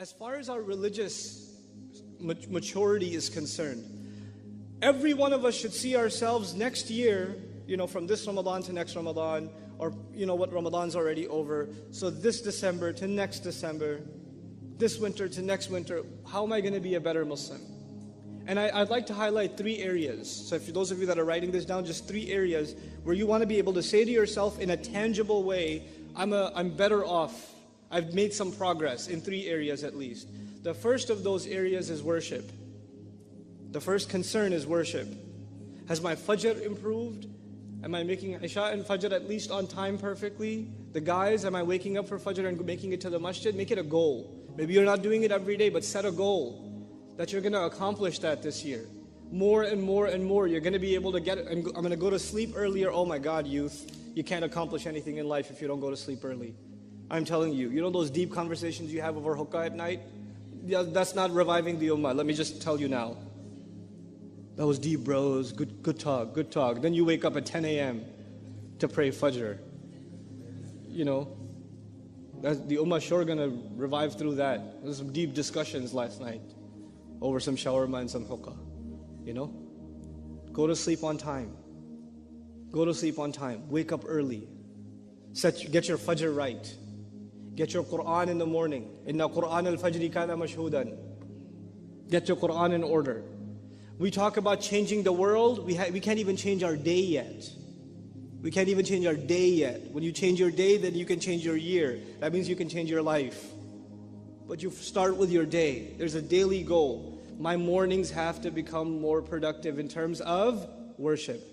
as far as our religious maturity is concerned, every one of us should see ourselves next year, from this Ramadan to next Ramadan, or what Ramadan's already over. So this December to next December, this winter to next winter, how am I going to be a better Muslim? And I'd like to highlight 3 areas. So for those of you that are writing this down, just 3 areas where you want to be able to say to yourself in a tangible way, I'm better off. I've made some progress in 3 areas at least. The first of those areas is worship. The first concern is worship. Has my Fajr improved? Am I making Isha and Fajr at least on time perfectly? The guys, am I waking up for Fajr and making it to the masjid? Make it a goal. Maybe you're not doing it every day, but set a goal that you're going to accomplish that this year. More and more and more, you're going to be able to get it. I'm going to go to sleep earlier. Oh my God, youth, you can't accomplish anything in life if you don't go to sleep early. I'm telling you, those deep conversations you have over hookah at night? Yeah, that's not reviving the ummah. Let me just tell you now. That was deep, bros. Good talk, good talk. Then you wake up at 10 a.m. to pray Fajr. That's the ummah sure gonna revive through that. There's some deep discussions last night over some shawarma and some hookah. Go to sleep on time. Go to sleep on time. Wake up early. Get your Fajr right. Get your Quran in the morning. Inna Quran al-Fajri kana mashhudan. Get your Quran in order. We talk about changing the world. We can't even change our day yet. We can't even change our day yet. When you change your day, then you can change your year. That means you can change your life. But you start with your day. There's a daily goal. My mornings have to become more productive in terms of worship.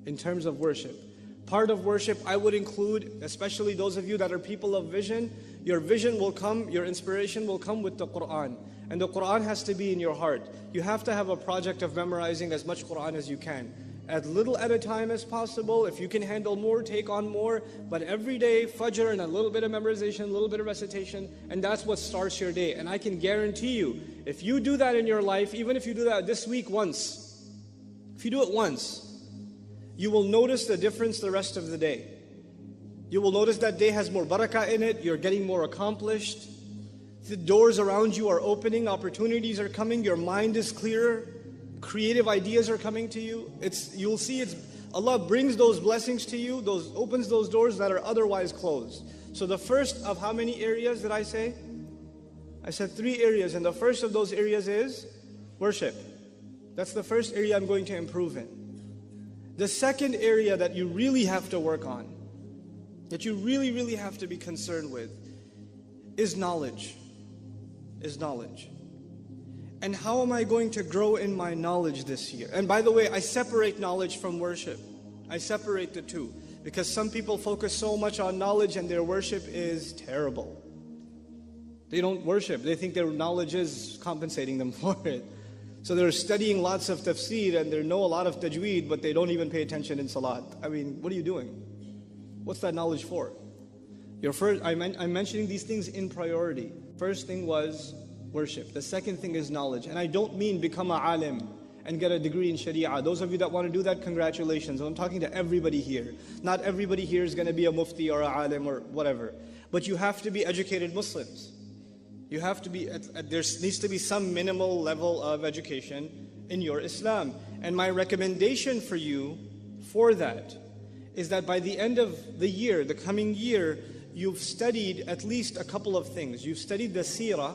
In terms of worship. Part of worship I would include, especially those of you that are people of vision, your vision will come, your inspiration will come with the Quran. And the Quran has to be in your heart. You have to have a project of memorizing as much Quran as you can. As little at a time as possible. If you can handle more, take on more. But every day, Fajr and a little bit of memorization, a little bit of recitation, and that's what starts your day. And I can guarantee you, if you do that in your life, even if you do that this week once, if you do it once, you will notice the difference the rest of the day. You will notice that day has more barakah in it, you're getting more accomplished. The doors around you are opening, opportunities are coming, your mind is clearer, creative ideas are coming to you. You'll see Allah brings those blessings to you, opens those doors that are otherwise closed. So the first of how many areas did I say? I said 3 areas, and the first of those areas is worship. That's the first area I'm going to improve in. The second area that you really have to work on, that you really, really have to be concerned with, is knowledge. And how am I going to grow in my knowledge this year? And by the way, I separate knowledge from worship. I separate the two. Because some people focus so much on knowledge and their worship is terrible. They don't worship. They think their knowledge is compensating them for it. So they're studying lots of tafsir and they know a lot of tajweed, but they don't even pay attention in salat. I mean, what are you doing? What's that knowledge for? I'm mentioning these things in priority. First thing was worship. The second thing is knowledge. And I don't mean become a alim and get a degree in sharia. Those of you that want to do that, congratulations. I'm talking to everybody here. Not everybody here is going to be a mufti or a alim or whatever. But you have to be educated Muslims. You have to be, there needs to be some minimal level of education in your Islam. And my recommendation for you for that is that by the end of the year, the coming year, you've studied at least a couple of things. You've studied the seerah,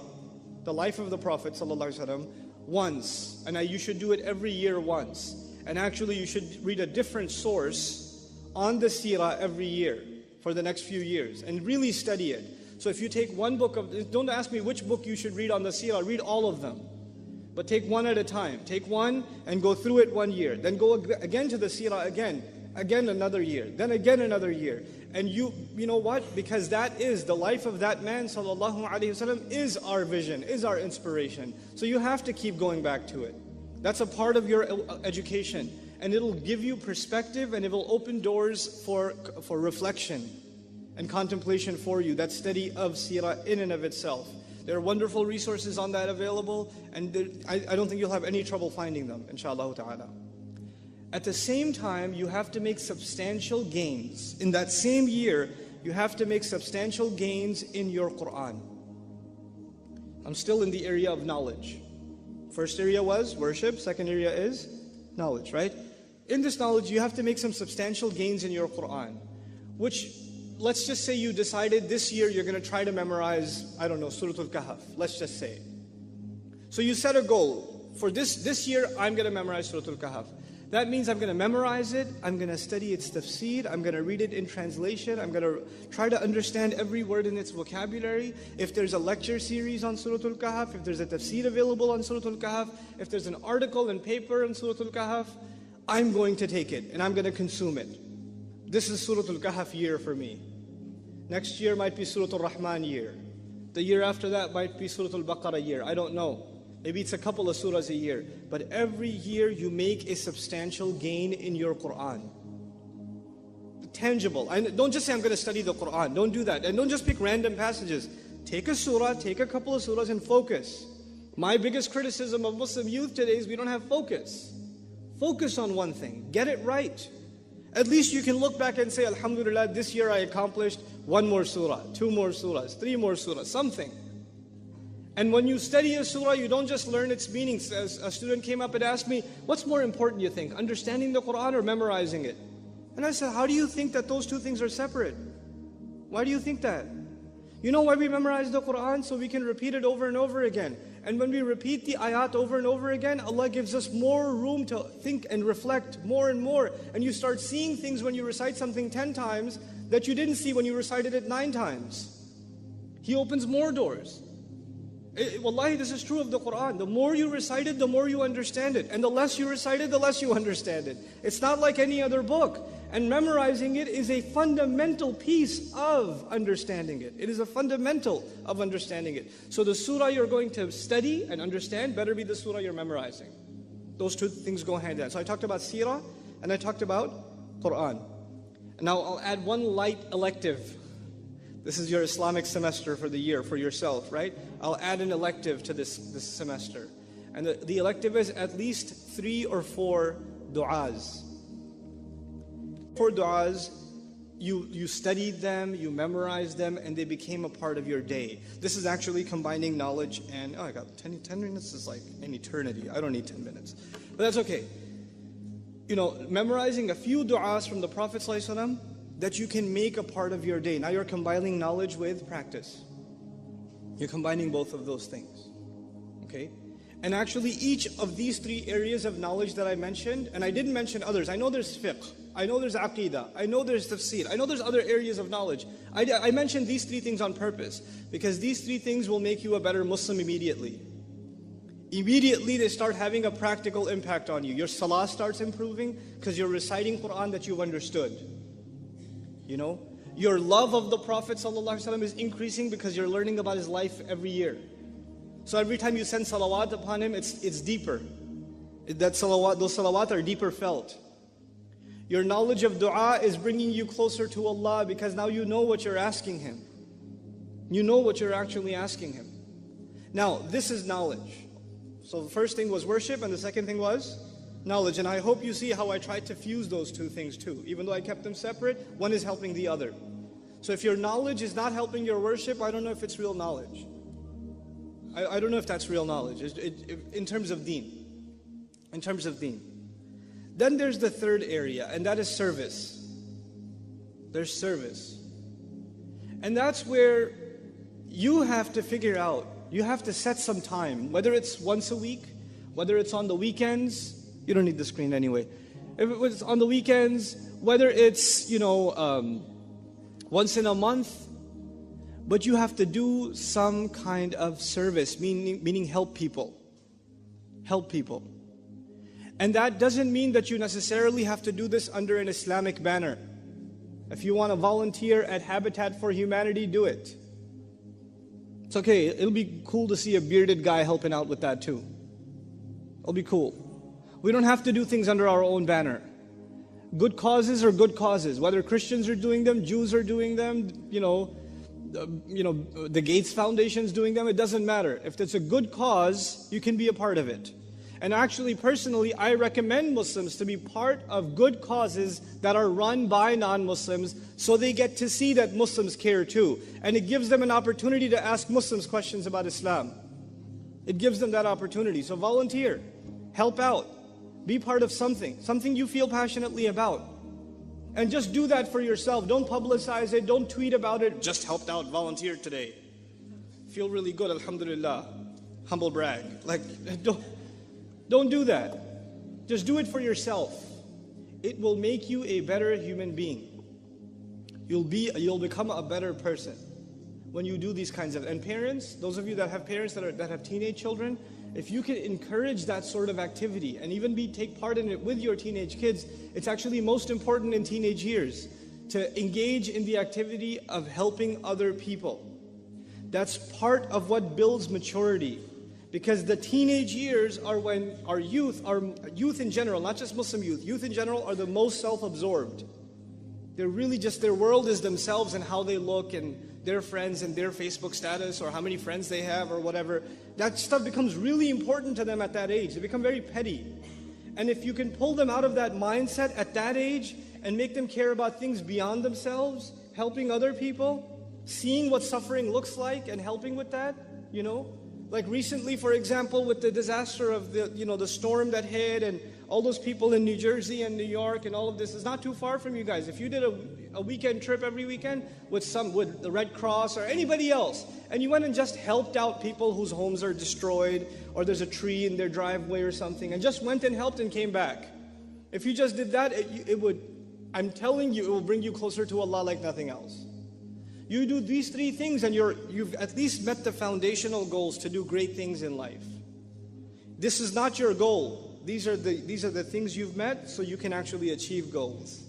the life of the Prophet ﷺ, once. And you should do it every year once. And actually you should read a different source on the seerah every year for the next few years. And really study it. So if you take one book don't ask me which book you should read on the seerah, read all of them. But take one at a time. Take one and go through it 1 year. Then go again to the seerah again another year. Then again another year. And you know what? Because that is the life of that man, sallallahu alaihi wasallam, is our vision, is our inspiration. So you have to keep going back to it. That's a part of your education. And it'll give you perspective and it will open doors for reflection and contemplation for you. That study of seerah in and of itself. There are wonderful resources on that available, and I don't think you'll have any trouble finding them, inshallah ta'ala. At the same time, you have to make substantial gains. In that same year, you have to make substantial gains in your Quran. I'm still in the area of knowledge. First area was worship, second area is knowledge, right? In this knowledge, you have to make some substantial gains in your Quran, which, let's just say you decided this year you're going to try to memorize, I don't know, Surah Al-Kahf, let's just say. So you set a goal, for this year I'm going to memorize Surah Al-Kahf. That means I'm going to memorize it, I'm going to study its tafsir, I'm going to read it in translation, I'm going to try to understand every word in its vocabulary. If there's a lecture series on Surah Al-Kahf, if there's a tafsir available on Surah Al-Kahf, if there's an article and paper on Surah Al-Kahf, I'm going to take it and I'm going to consume it. This is Surah Al-Kahf year for me. Next year might be Surah Al-Rahman year. The year after that might be Surah Al-Baqarah year. I don't know. Maybe it's a couple of surahs a year. But every year you make a substantial gain in your Quran. Tangible. Don't just say, I'm going to study the Quran. Don't do that. And don't just pick random passages. Take a surah, take a couple of surahs and focus. My biggest criticism of Muslim youth today is we don't have focus. Focus on one thing. Get it right. At least you can look back and say, Alhamdulillah, this year I accomplished 1 more surah, 2 more surahs, 3 more surahs, something. And when you study a surah, you don't just learn its meanings. As a student came up and asked me, what's more important, you think? Understanding the Quran or memorizing it? And I said, how do you think that those two things are separate? Why do you think that? You know why we memorize the Quran? So we can repeat it over and over again. And when we repeat the ayat over and over again, Allah gives us more room to think and reflect more and more. And you start seeing things when you recite something 10 times that you didn't see when you recited it 9 times. He opens more doors. Wallahi, this is true of the Quran. The more you recite it, the more you understand it. And the less you recite it, the less you understand it. It's not like any other book. And memorizing it is a fundamental piece of understanding it. It is a fundamental of understanding it. So the surah you're going to study and understand better be the surah you're memorizing. Those two things go hand in hand. So I talked about seerah and I talked about Quran. And now I'll add one light elective. This is your Islamic semester for the year, for yourself, right? I'll add an elective to this semester. And the elective is at least 3 or 4 du'as. 4 du'as, you studied them, you memorized them, and they became a part of your day. This is actually combining knowledge and, I got 10 minutes is like an eternity. I don't need 10 minutes. But that's okay. You know, memorizing a few du'as from the Prophet ﷺ that you can make a part of your day. Now you're combining knowledge with practice. You're combining both of those things. Okay? And actually each of these 3 areas of knowledge that I mentioned, and I didn't mention others. I know there's fiqh, I know there's aqidah, I know there's tafsir, I know there's other areas of knowledge. I mentioned these 3 things on purpose because these 3 things will make you a better Muslim immediately. Immediately they start having a practical impact on you. Your salah starts improving because you're reciting Quran that you've understood. You know, your love of the Prophet ﷺ is increasing because you're learning about his life every year. So every time you send salawat upon him, it's deeper. Those salawat are deeper felt. Your knowledge of dua is bringing you closer to Allah because now you know what you're asking Him. You know what you're actually asking Him. Now, this is knowledge. So the first thing was worship and the second thing was knowledge. And I hope you see how I tried to fuse those 2 things too. Even though I kept them separate, one is helping the other. So if your knowledge is not helping your worship, I don't know if it's real knowledge. I don't know if that's real knowledge in terms of deen. In terms of deen. Then there's the third area, and that is service. There's service. And that's where you have to figure out, you have to set some time, whether it's once a week, whether it's on the weekends. You don't need the screen anyway. If it's on the weekends, whether it's, once in a month, but you have to do some kind of service, meaning help people. Help people. And that doesn't mean that you necessarily have to do this under an Islamic banner. If you want to volunteer at Habitat for Humanity, do it. It's okay, it'll be cool to see a bearded guy helping out with that too. It'll be cool. We don't have to do things under our own banner. Good causes are good causes. Whether Christians are doing them, Jews are doing them, the Gates Foundation's doing them, it doesn't matter. If it's a good cause, you can be a part of it. And actually, personally, I recommend Muslims to be part of good causes that are run by non-Muslims so they get to see that Muslims care too. And it gives them an opportunity to ask Muslims questions about Islam. It gives them that opportunity. So volunteer, help out, be part of something you feel passionately about. And just do that for yourself. Don't publicize it, don't tweet about it. Just helped out, volunteered today. Feel really good, alhamdulillah. Humble brag. Like, don't do that. Just do it for yourself. It will make you a better human being. You'll become a better person when you do these kinds of. And parents, those of you that have parents that have teenage children, if you can encourage that sort of activity and even take part in it with your teenage kids, it's actually most important in teenage years to engage in the activity of helping other people. That's part of what builds maturity. Because the teenage years are when our youth in general, not just Muslim youth in general are the most self-absorbed. They're really just, their world is themselves and how they look and their friends and their Facebook status or how many friends they have or whatever. That stuff becomes really important to them at that age. They become very petty. And if you can pull them out of that mindset at that age and make them care about things beyond themselves, helping other people, seeing what suffering looks like and helping with that, you know. Like recently, for example, with the disaster of the storm that hit and all those people in New Jersey and New York and all of this is not too far from you guys. If you did a weekend trip every weekend with the Red Cross or anybody else, and you went and just helped out people whose homes are destroyed or there's a tree in their driveway or something, and just went and helped and came back. If you just did that, I'm telling you, it will bring you closer to Allah like nothing else. You do these three things and you've at least met the foundational goals to do great things in life. This is not your goal. These are the things you've met so you can actually achieve goals.